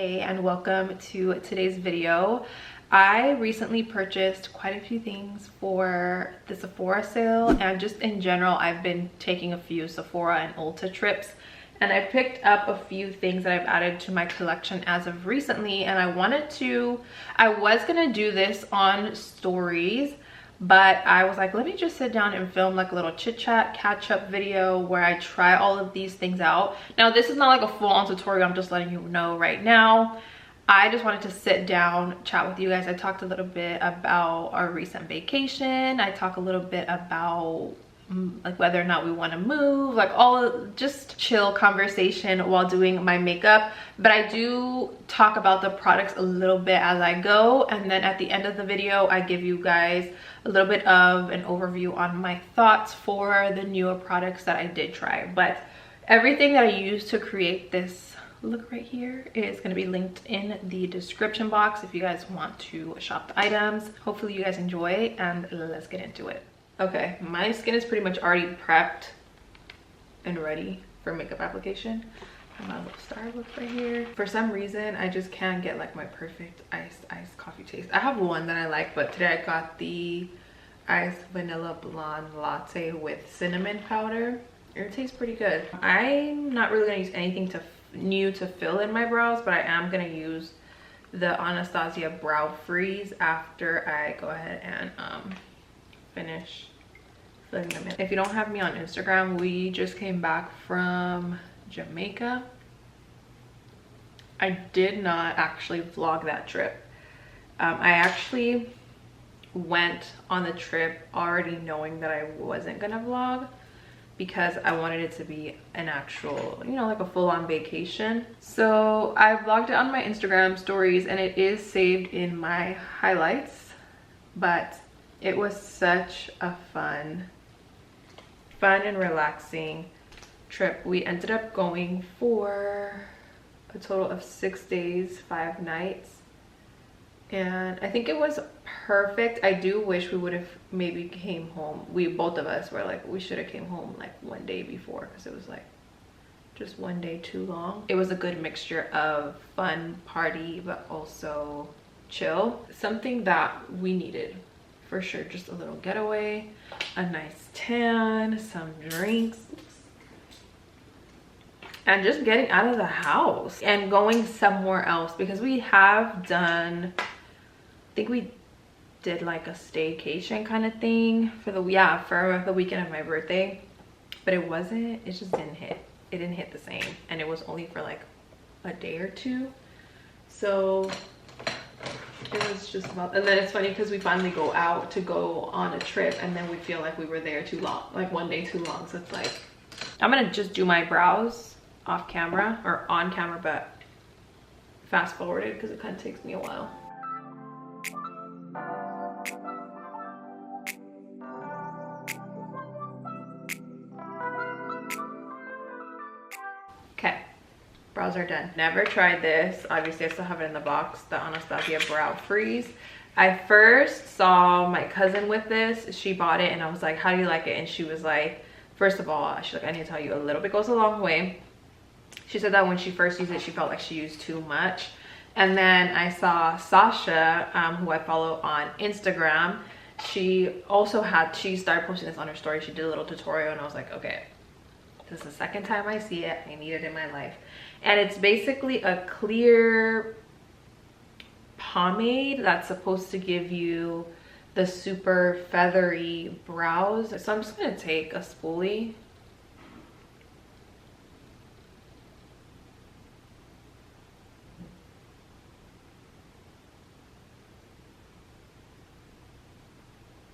Hey, and welcome to today's video. I recently purchased quite a few things for the Sephora sale, and just in general I've been taking a few Sephora and Ulta trips, and I picked up a few things that I've added to my collection as of recently. And I was gonna do this on stories, but I was like, let me just sit down and film like a little chit chat catch up video where I try all of these things out. Now this is not like a full-on tutorial, I'm just letting you know right now. I just wanted to sit down, chat with you guys. I talked a little bit about our recent vacation. I talk a little bit about like whether or not we want to move, like all just chill conversation while doing my makeup. But I do talk about the products a little bit as I go, and then at the end of the video I give you guys a little bit of an overview on my thoughts for the newer products that I did try. But everything that I used to create this look right here is going to be linked in the description box if you guys want to shop the items. Hopefully you guys enjoy, and let's get into it. Okay, my skin is pretty much already prepped and ready for makeup application. And my little star look right here. For some reason, I just can't get like my perfect iced coffee taste. I have one that I like, but today I got the iced vanilla blonde latte with cinnamon powder. It tastes pretty good. I'm not really gonna use anything new to fill in my brows, but I am gonna use the Anastasia Brow Freeze after I go ahead and finish filling them in. If you don't have me on Instagram, we just came back from Jamaica. I did not actually vlog that trip. I actually went on the trip already knowing that I wasn't gonna vlog because I wanted it to be an actual, you know, like a full-on vacation. So I vlogged it on my Instagram stories and it is saved in my highlights, but it was such a fun and relaxing trip. We ended up going for a total of 6 days, 5 nights, and I think it was perfect. I do wish we would have maybe came home. Both of us were like, we should have came home like one day before, because it was like just one day too long. It was a good mixture of fun, party, but also chill. Something that we needed for sure. Just a little getaway, a nice tan, some drinks, and just getting out of the house and going somewhere else, because we have done, I think we did like a staycation kind of thing for the weekend of my birthday, but it just didn't hit the same, and it was only for like a day or two. So it was just about, and then it's funny because we finally go out to go on a trip and then we feel like we were there too long, like one day too long. So it's like, I'm gonna just do my brows off camera or on camera, but fast forwarded because it kind of takes me a while. Okay, brows are done. Never tried this. Obviously I still have it in the box, the Anastasia Brow Freeze. I first saw my cousin with this. She bought it and I was like, how do you like it? And she was like, first of all, she's like, I need to tell you, a little bit goes a long way. She said that when she first used it, she felt like she used too much. And then I saw Sasha, who I follow on Instagram. She started posting this on her story. She did a little tutorial and I was like, okay, this is the second time I see it. I need it in my life. And it's basically a clear pomade that's supposed to give you the super feathery brows. So I'm just gonna take a spoolie .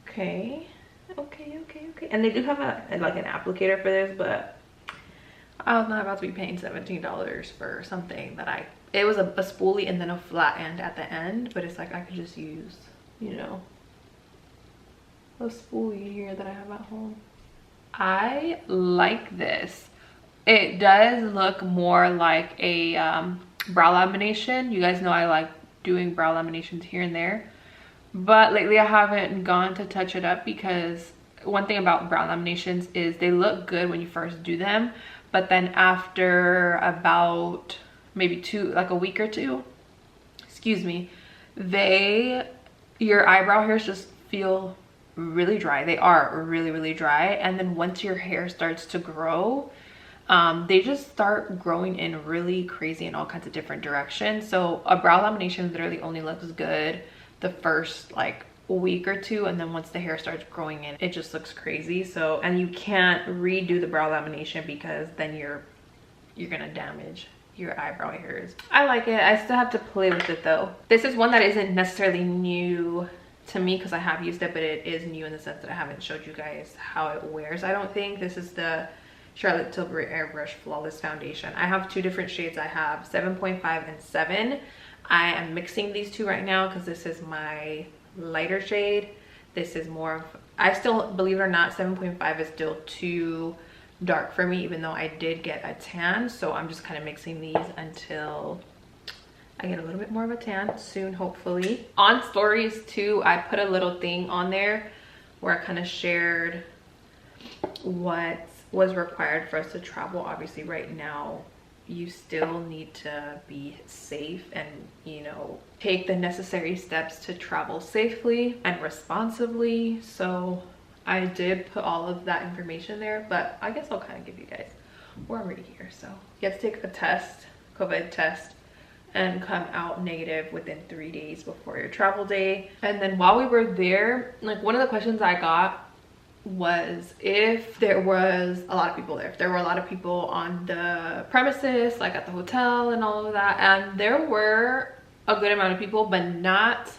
Okay. And they do have like an applicator for this, but I'm not about to be paying $17 for something that it was a spoolie and then a flat end at the end, but it's like I could just use, you know, a spoolie here that I have at home. I like this. It does look more like a brow lamination. You guys know I like doing brow laminations here and there, but lately I haven't gone to touch it up, because one thing about brow laminations is they look good when you first do them, but then after about maybe like a week or two, excuse me, your eyebrow hairs just feel really dry. They are really, really dry. And then once your hair starts to grow, they just start growing in really crazy in all kinds of different directions. So a brow lamination literally only looks good the first like week or two, and then once the hair starts growing in, it just looks crazy. So, and you can't redo the brow lamination because then you're gonna damage your eyebrow hairs. I like it. I still have to play with it though. This is one that isn't necessarily new to me because I have used it, but it is new in the sense that I haven't showed you guys how it wears, I don't think. This is the Charlotte Tilbury Airbrush Flawless Foundation. I have two different shades. I have 7.5 and 7. I am mixing these two right now because this is my lighter shade. This is more of, I still, believe it or not, 7.5 is still too dark for me, even though I did get a tan. So I'm just kind of mixing these until I get a little bit more of a tan soon, hopefully. On stories too, I put a little thing on there where I kind of shared what was required for us to travel. Obviously right now you still need to be safe and, you know, take the necessary steps to travel safely and responsibly. So I did put all of that information there, but I guess I'll kind of give you guys, we're already here. So you have to take a test, COVID test, and come out negative within 3 days before your travel day. And then while we were there, like one of the questions I got was if there was a lot of people there, if there were a lot of people on the premises, like at the hotel and all of that. And there were a good amount of people, but not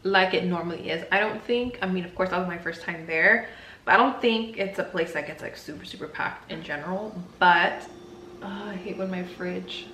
like it normally is. I don't think, I mean, of course that was my first time there, but I don't think it's a place that gets like super packed in general. But I hate when my fridge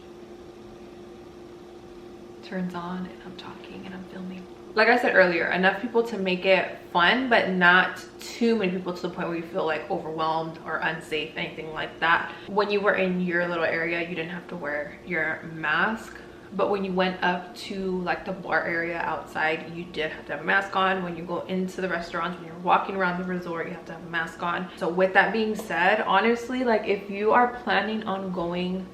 turns on and I'm talking and I'm filming. Like I said earlier, enough people to make it fun, but not too many people to the point where you feel like overwhelmed or unsafe, anything like that. When you were in your little area, you didn't have to wear your mask. But when you went up to like the bar area outside, you did have to have a mask on. When you go into the restaurants, when you're walking around the resort, you have to have a mask on. So with that being said, honestly, like if you are planning on going,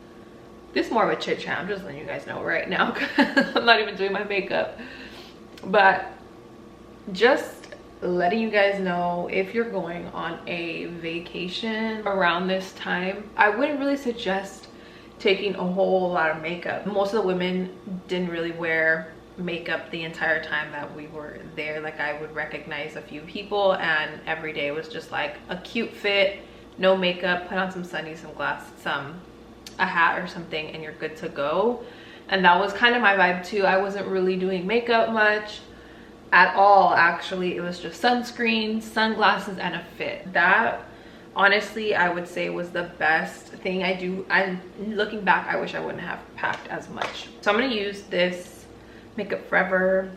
this is more of a chit chat, I'm just letting you guys know right now because I'm not even doing my makeup. But just letting you guys know, if you're going on a vacation around this time, I wouldn't really suggest taking a whole lot of makeup. Most of the women didn't really wear makeup the entire time that we were there. Like I would recognize a few people and every day was just like a cute fit, no makeup, put on some sunnies, some glasses, a hat or something, and you're good to go. And that was kind of my vibe too. I wasn't really doing makeup much at all, actually. It was just sunscreen, sunglasses, and a fit. That, honestly, I would say was the best thing I do. Looking back, I wish I wouldn't have packed as much. So I'm gonna use this Makeup Forever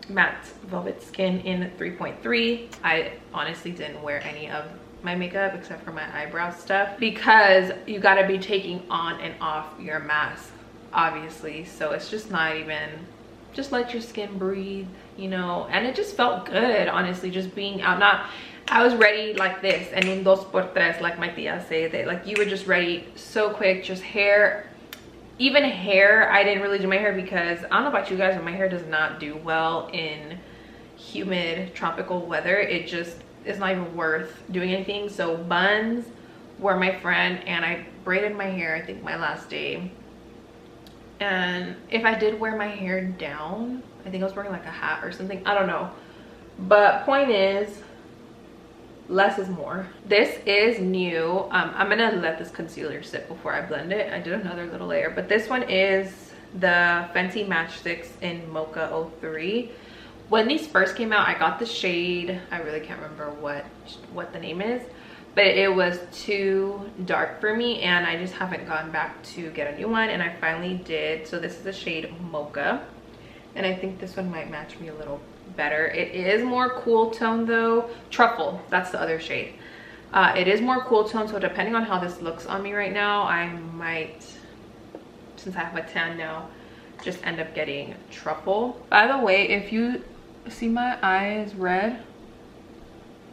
Matte Velvet Skin in 3.3. I honestly didn't wear any of my makeup except for my eyebrow stuff because you gotta be taking on and off your mask, obviously. So it's just not even, just let your skin breathe, you know. And it just felt good, honestly, just being out. Not, I was ready like this, and in dos por tres, like my tia say, that like you were just ready so quick. Just hair, even hair, I didn't really do my hair because I don't know about you guys, but my hair does not do well in humid tropical weather. It just, it's not even worth doing anything. So buns were my friend, and I braided my hair, I think my last day. And if I did wear my hair down, I think I was wearing like a hat or something, I don't know. But point is, less is more. This is new. I'm gonna let this concealer sit before I blend it. I did another little layer, but this one is the Fenty Matchsticks in Mocha 03. When these first came out, I got the shade, I really can't remember what the name is, but it was too dark for me, and I just haven't gone back to get a new one, and I finally did. So this is the shade Mocha, and I think this one might match me a little better. It is more cool tone though. Truffle, that's the other shade. It is more cool tone, so depending on how this looks on me right now, I might, since I have a tan now, just end up getting Truffle. By the way, if you see my eyes red,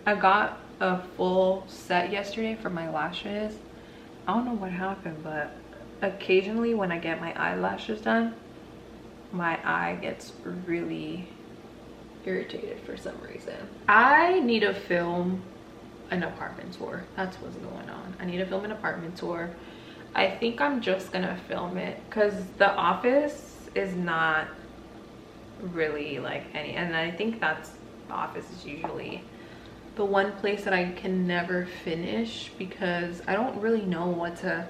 I got a full set yesterday for my lashes. I don't know what happened, but occasionally when I get my eyelashes done, my eye gets really irritated for some reason. I need to film an apartment tour. That's what's going on. I need to film an apartment tour. I think I'm just gonna film it because the office is not really like any, and I think that's, the office is usually the one place that I can never finish because I don't really know what to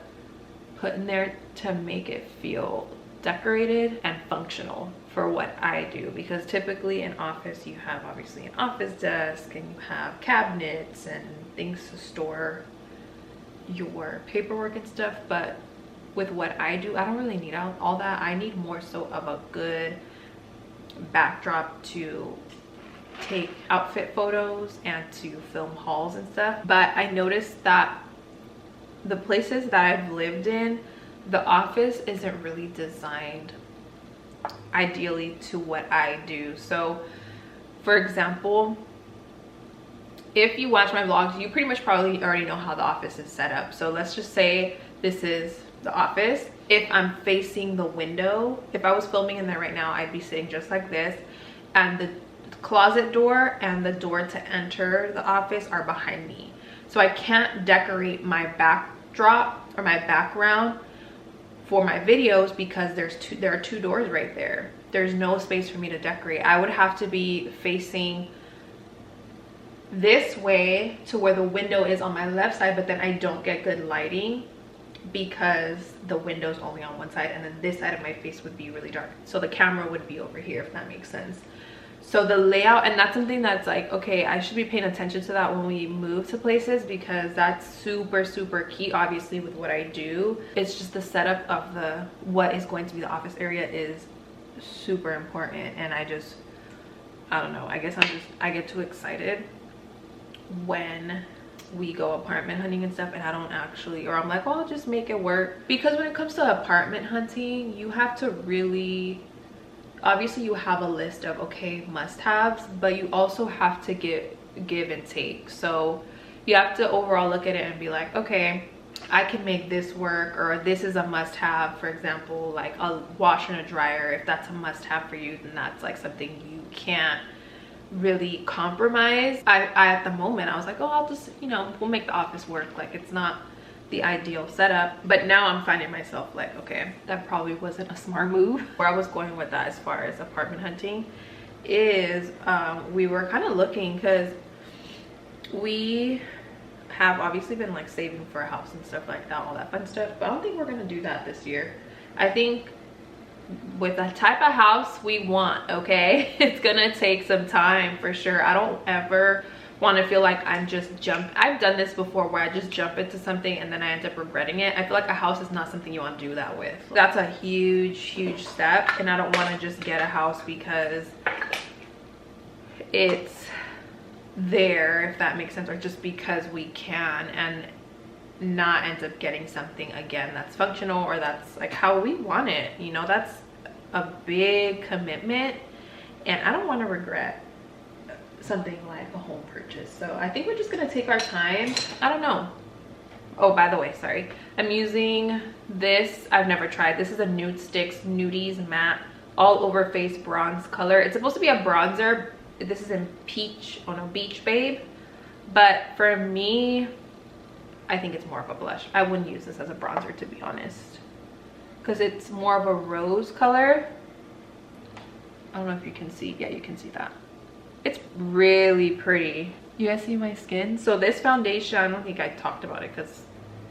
put in there to make it feel decorated and functional for what I do. Because typically in office you have obviously an office desk and you have cabinets and things to store your paperwork and stuff, but with what I do, I don't really need all that. I need more so of a good backdrop to take outfit photos and to film hauls and stuff. But I noticed that the places that I've lived in, the office isn't really designed ideally to what I do. So for example, if you watch my vlogs, you pretty much probably already know how the office is set up. So let's just say this is the office. If I'm facing the window, if I was filming in there right now, I'd be sitting just like this, and the closet door and the door to enter the office are behind me. So I can't decorate my backdrop or my background for my videos because there are two doors right there. There's no space for me to decorate. I would have to be facing this way to where the window is on my left side, but then I don't get good lighting because the window's only on one side, and then this side of my face would be really dark. So the camera would be over here, if that makes sense. So the layout, and that's something that's like, okay, I should be paying attention to that when we move to places, because that's super, super key, obviously, with what I do. It's just the setup of what is going to be the office area is super important. And I don't know, I guess I get too excited when we go apartment hunting and stuff, and I don't actually, or I'm like, well, I'll just make it work. Because when it comes to apartment hunting, you have to really, obviously you have a list of, okay, must-haves, but you also have to give and take. So you have to overall look at it and be like, okay, I can make this work, or this is a must-have. For example, like a washer and a dryer, if that's a must-have for you, then that's like something you can't really compromise. I at the moment I was like, oh, I'll just, you know, we'll make the office work. Like, it's not the ideal setup. But now I'm finding myself like, okay, that probably wasn't a smart move. Where I was going with that as far as apartment hunting is we were kind of looking, because we have obviously been like saving for a house and stuff like that, all that fun stuff, but I don't think we're gonna do that this year. I think with the type of house we want, okay, it's gonna take some time for sure. I don't ever want to feel like I've done this before where I just jump into something and then I end up regretting it. I feel like a house is not something you want to do that with. That's a huge step, and I don't want to just get a house because it's there, if that makes sense, or just because we can, and not end up getting something again that's functional or that's like how we want it. You know, that's a big commitment, and I don't want to regret something like a home purchase. So I think we're just gonna take our time. I don't know. Oh, by the way, sorry, I'm using this. I've never tried. This is a Nude Sticks Nudies Matte All Over Face Bronze color. It's supposed to be a bronzer. This is in peach, oh no, Beach Babe, but for me, I think it's more of a blush. I wouldn't use this as a bronzer, to be honest, because it's more of a rose color. I don't know if you can see. Yeah, you can see that. It's really pretty. You guys see my skin? So this foundation, I don't think I talked about it because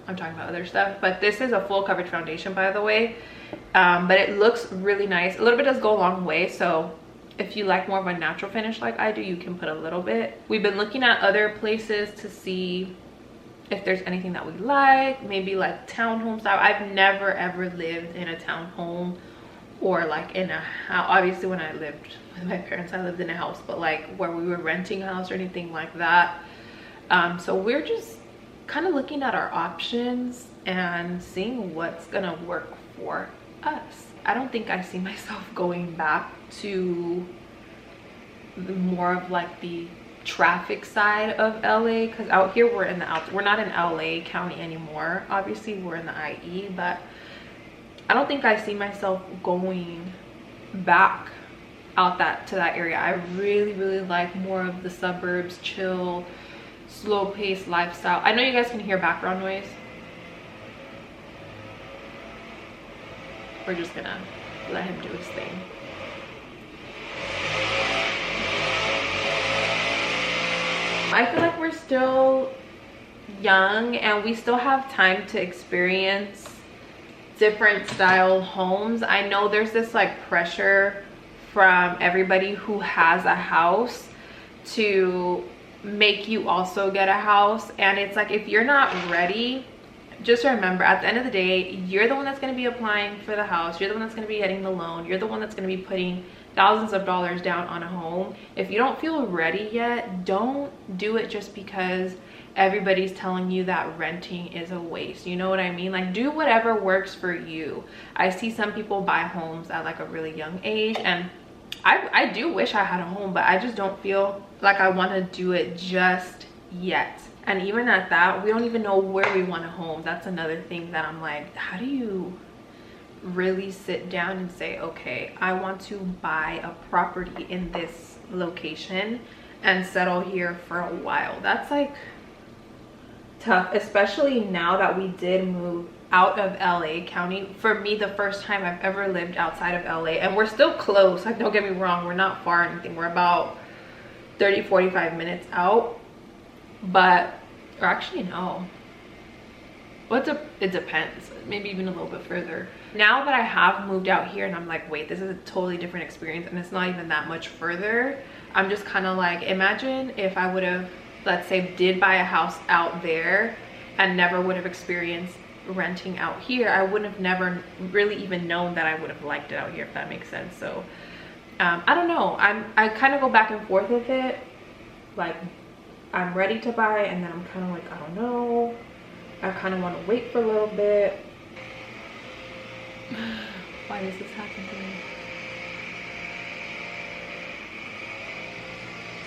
I'm talking about other stuff, but this is a full coverage foundation, by the way. But it looks really nice. A little bit does go a long way, so if you like more of a natural finish like I do, you can put a little bit. We've been looking at other places to see if there's anything that we like, maybe like townhome style. I've never ever lived in a townhome or like in a house. Obviously when I lived with my parents, I lived in a house, but like where we were renting a house or anything like that. So we're just kind of looking at our options and seeing what's gonna work for us. I don't think I see myself going back to more of like the traffic side of LA, because out here we're in the we're not in LA County anymore. Obviously we're in the IE, but I don't think I see myself going back out to that area. I really like more of the suburbs, chill, slow paced lifestyle. I know you guys can hear background noise. We're just gonna let him do his thing. I feel like we're still young and we still have time to experience different style homes. I know there's this like pressure from everybody who has a house to make you also get a house, and it's like, if you're not ready, just remember, at the end of the day, you're the one that's going to be applying for the house, you're the one that's going to be getting the loan, you're the one that's going to be putting thousands of dollars down on a home. If you don't feel ready yet, don't do it just because everybody's telling you that renting is a waste. You know what I mean? Like, do whatever works for you. I see some people buy homes at like a really young age, and I do wish I had a home, but I just don't feel like I want to do it just yet. And even at that, we don't even know where we want a home. That's another thing that I'm like, how do you really sit down and say, okay, I want to buy a property in this location and settle here for a while? That's like tough, especially now that we did move out of LA County. For me, the first time I've ever lived outside of LA, and we're still close, like, don't get me wrong, we're not far or anything, we're about 30-45 minutes out, but, or actually no, it depends, maybe even a little bit further. Now that I have moved out here and I'm like, wait, this is a totally different experience and it's not even that much further, I'm just kind of like, imagine if I would have, let's say, did buy a house out there and never would have experienced renting out here. I wouldn't have never really even known that I would have liked it out here, if that makes sense. So I don't know, I kind of go back and forth with it. Like, I'm ready to buy, and then I'm kind of like, I don't know, I kind of want to wait for a little bit. Why does this happen to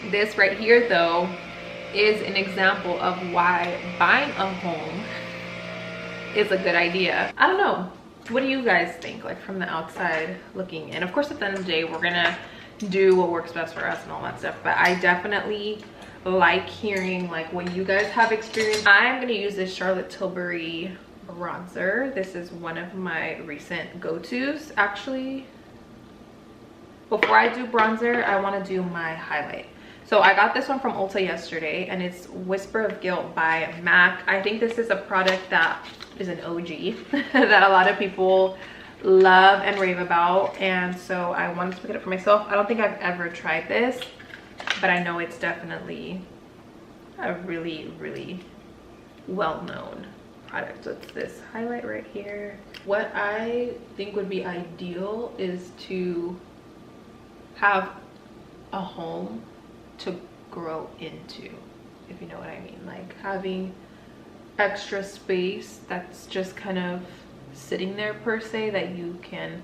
me? This right here though is an example of why buying a home is a good idea. I don't know, what do you guys think, like, from the outside looking in? Of course, at the end of the day, we're gonna do what works best for us and all that stuff, but I definitely like hearing like what you guys have experienced. I'm gonna use this Charlotte Tilbury bronzer. This is one of my recent go-tos. Actually, before I do bronzer, I want to do my highlight. So I got this one from Ulta yesterday, and it's Whisper of Guilt by MAC. I think this is a product that is an OG that a lot of people love and rave about, and so I wanted to pick it up for myself. I don't think I've ever tried this, but I know it's definitely a really well-known product. So it's this highlight right here. What I think would be ideal is to have a home to grow into, if you know what I mean. Like, having extra space that's just kind of sitting there per se, that you can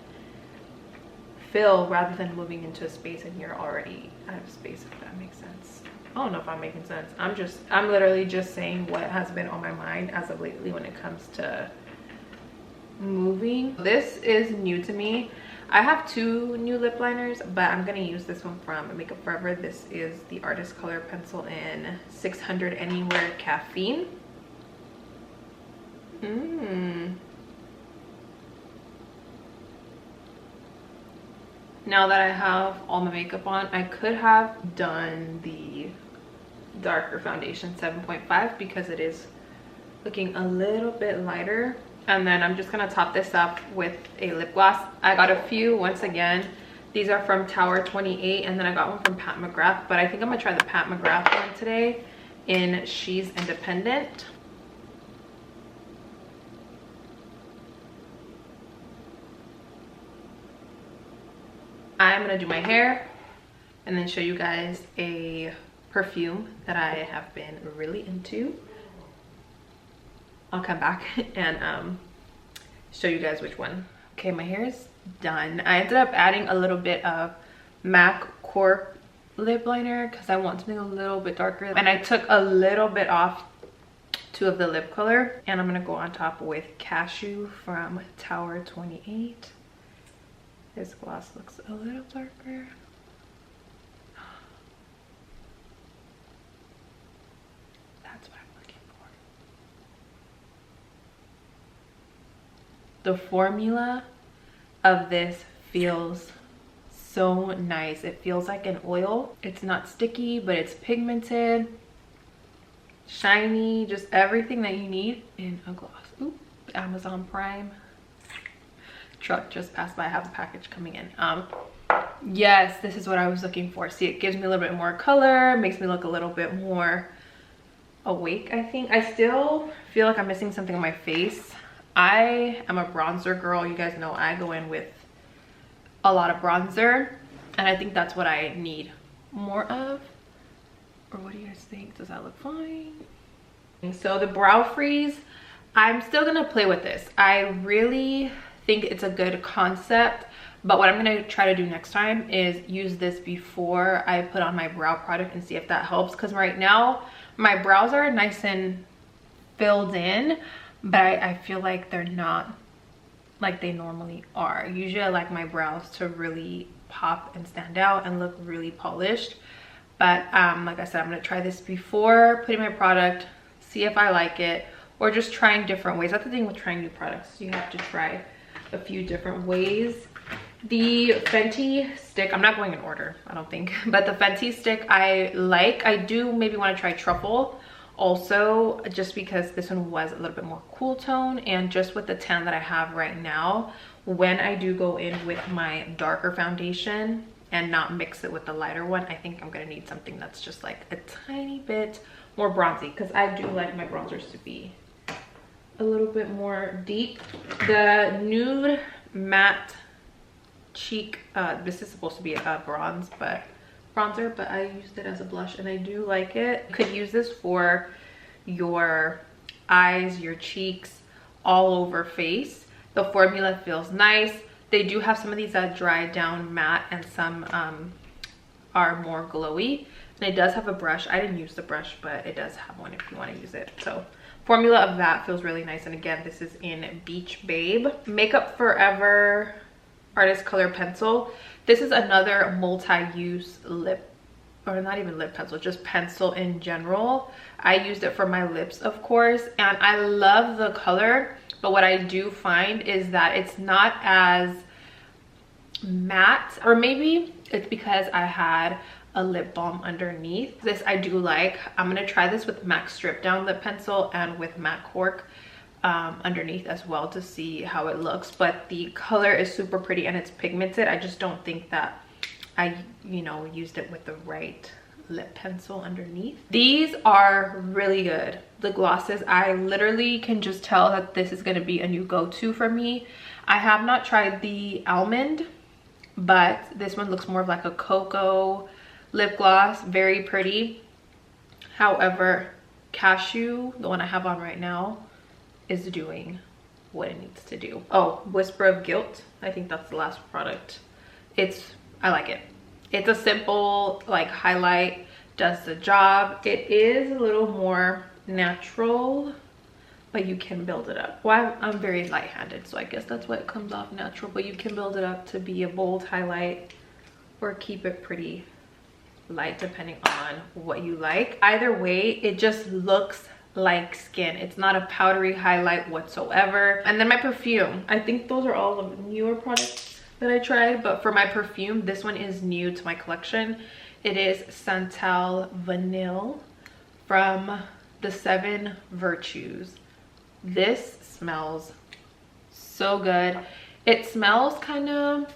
fill, rather than moving into a space and you're already out of space, if that makes sense. I don't know if I'm making sense. I'm literally just saying what has been on my mind as of lately when it comes to moving. This is new to me. I have two new lip liners, but I'm gonna use this one from Makeup Forever. This is the Artist Color Pencil in 600 Anywhere Caffeine. Now that I have all my makeup on, I could have done the darker foundation 7.5 because it is looking a little bit lighter. And then I'm just gonna top this up with a lip gloss. I got a few, once again, these are from Tower 28, and then I got one from Pat McGrath, but I think I'm gonna try the Pat McGrath one today in She's Independent. I'm gonna do my hair and then show you guys a perfume that I have been really into. I'll come back and show you guys which one. Okay, my hair is done. I ended up adding a little bit of MAC Cork lip liner because I want something a little bit darker, and I took a little bit off 2 of the lip color, and I'm gonna go on top with Cashew from Tower 28. This gloss looks a little darker. That's what I'm looking for. The formula of this feels so nice. It feels like an oil. It's not sticky, but it's pigmented, shiny, just everything that you need in a gloss. Ooh, Amazon Prime truck just passed by. I have a package coming in. Yes, this is what I was looking for. See, it gives me a little bit more color, makes me look a little bit more awake. I think I still feel like I'm missing something on my face. I am a bronzer girl. You guys know I go in with a lot of bronzer, and I think that's what I need more of. Or what do you guys think? Does that look fine? So the brow freeze, I'm still gonna play with this. I really think it's a good concept, but what I'm gonna try to do next time is use this before I put on my brow product and see if that helps, because right now my brows are nice and filled in, but I feel like they're not like they normally are. Usually I like my brows to really pop and stand out and look really polished, but like I said, I'm gonna try this before putting my product, see if I like it, or just trying different ways. That's the thing with trying new products, you have to try a few different ways. The Fenty stick, I'm not going in order, I don't think, but the Fenty stick I like. I do maybe want to try Truffle also, just because this one was a little bit more cool tone, and just with the tan that I have right now, when I do go in with my darker foundation and not mix it with the lighter one, I think I'm gonna need something that's just like a tiny bit more bronzy, because I do like my bronzers to be a little bit more deep. The nude matte cheek, this is supposed to be a bronzer, but I used it as a blush and I do like it. You could use this for your eyes, your cheeks, all over face. The formula feels nice. They do have some of these that dry down matte, and some are more glowy. And it does have a brush. I didn't use the brush, but it does have one if you want to use it. So formula of that feels really nice. And again, this is in Beach Babe. Makeup Forever Artist Color Pencil. This is another multi-use lip, or not even lip pencil, just pencil in general. I used it for my lips, of course, and I love the color, but what I do find is that it's not as matte, or maybe it's because I had a lip balm underneath. This I do like. I'm gonna try this with MAC Strip Down lip pencil and with MAC Cork underneath as well to see how it looks, but the color is super pretty and it's pigmented. I just don't think that I used it with the right lip pencil underneath. These are really good, the glosses. I literally can just tell that this is going to be a new go-to for me. I have not tried the almond, but this one looks more of like a cocoa lip gloss, very pretty. However, Cashew, the one I have on right now, is doing what it needs to do. Oh, Whisper of Guilt, I think that's the last product. I like it. It's a simple like highlight, does the job. It is a little more natural, but you can build it up. Well, I'm very light-handed, so I guess that's why it comes off natural, but you can build it up to be a bold highlight or keep it pretty light depending on what you like. Either way, it just looks like skin. It's not a powdery highlight whatsoever. And then my perfume, I think those are all the newer products that I tried, but for my perfume, this one is new to my collection. It is Santal Vanille from the 7 Virtues. This smells so good. It smells kind of,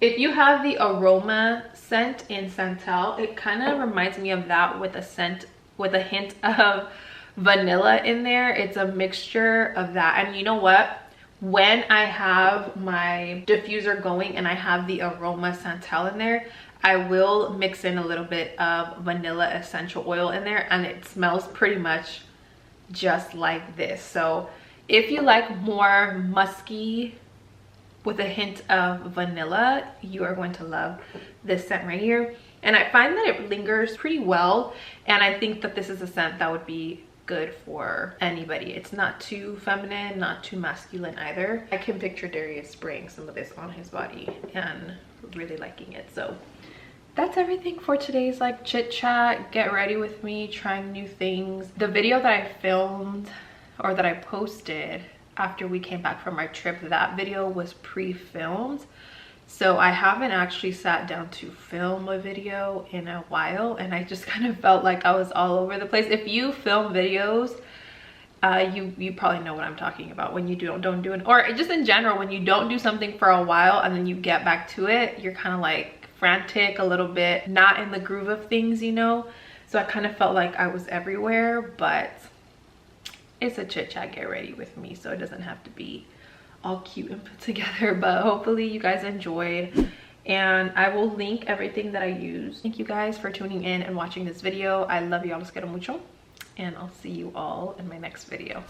if you have the aroma scent in Santal, it kind of reminds me of that with a scent with a hint of vanilla in there. It's a mixture of that. And you know what, when I have my diffuser going and I have the aroma Santal in there, I will mix in a little bit of vanilla essential oil in there, and it smells pretty much just like this. So if you like more musky with a hint of vanilla, you are going to love this scent right here. and I find that it lingers pretty well, and I think that this is a scent that would be good for anybody. It's not too feminine, not too masculine either. I can picture Darius spraying some of this on his body and really liking it. So that's everything for today's like chit chat. Get ready with me trying new things. The video that I filmed or that I posted after we came back from our trip, that video was pre-filmed, so I haven't actually sat down to film a video in a while, and I just kind of felt like I was all over the place. If you film videos, you probably know what I'm talking about. When you don't do it, or just in general, when you don't do something for a while and then you get back to it, you're kind of like frantic, a little bit not in the groove of things, you know. So I kind of felt like I was everywhere, but it's a chit chat. Get ready with me, so it doesn't have to be all cute and put together. But hopefully you guys enjoyed, and I will link everything that I use. Thank you guys for tuning in and watching this video. I love y'all. Los quiero mucho, and I'll see you all in my next video.